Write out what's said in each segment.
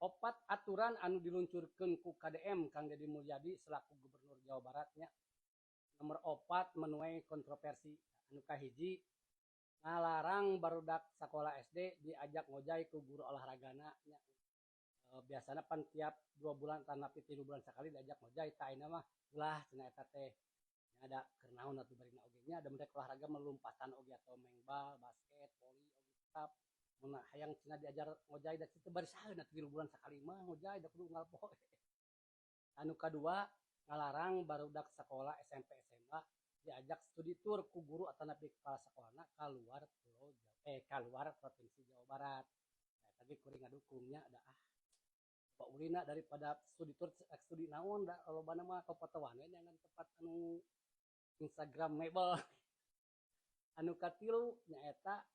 Opat aturan anu diluncurkeun ku KDM Kang Deddy Mulyadi selaku Gubernur Jawa Baratnya. Nomor 4 menuai kontroversi. Anu kahiji ngalarang barudak sekolah SD diajak ngojay ku guru olahragana nya. Biasana pan tiap 2 bulan tanapi 3 bulan sekali diajak ngojay ta ayeuna mah ulah cenah eta teh. Ada kernaon atuh barina oge nya ada merek olahraga melumpatan oge atau main bal, basket, voli oge tetap. Mun hayang cenah diajar ngojay da kitu bari saeun atuh 3 bulan sekali mah ngojay da kudu unggal poe. Anu kadua ngalarang barudak sekolah SMP SMA diajak studi tour ku guru atau napi kepala sekolahna keluar provinsi Jawa Barat. Nah, tadi kuring ngadukungnya ada Pak Ulina daripada studi tour studi naon da lobana mah kapotoan we dengan tempat anu Instagramable. Anu katilu nyaeta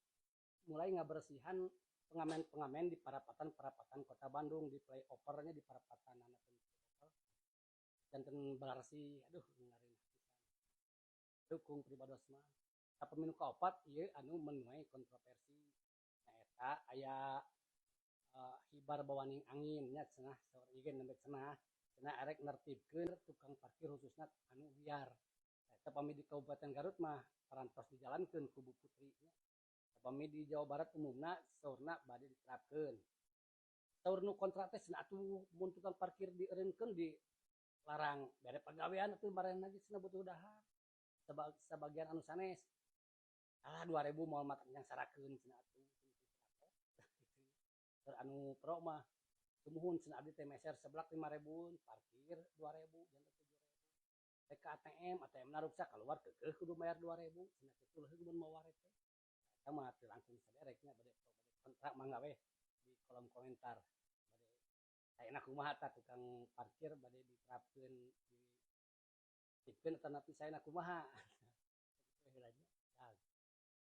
mulai ngabersihan pengamen-pengamen di parapatan-parapatan Kota Bandung di flyovernya di parapatan anak janten Balarsi aduh ngarin dukung pribados mah pemilu kaopat ieu anu menuai kontroversi nyaeta aya hibar bawaning angin nya cenah saur ieu nembe cenah arek nertibkeun tukang parkir khususna anu liar eta pami di Kabupaten Garut mah parantos dijalankeun ku Bu Putri nya pami di Jawa Barat umumna saurna bade diterapkeun saur nu kontra teh cenah atuh mun tukang parkir dieureunkeun di larang bere pagawean atuh marana geus cenah butuh dahar sebagian anu sanes 2000 moal mata yang sarakeun cenah atuh anu pro mah sumuhun cenah abdi teh meser seblak 5.000 parkir 2.000 janten 7.000 rek ATM na rusak keluar keukeuh kudu bayar 2.000 cenah kitu leuheung mun mau waret teh eta mah teu langkung sadereknya bade kontrak mangga we di kolom komentar bade ayeuna kumaha tah tukang parkir bade diterapkeun di tipkeun atau napi saena kumaha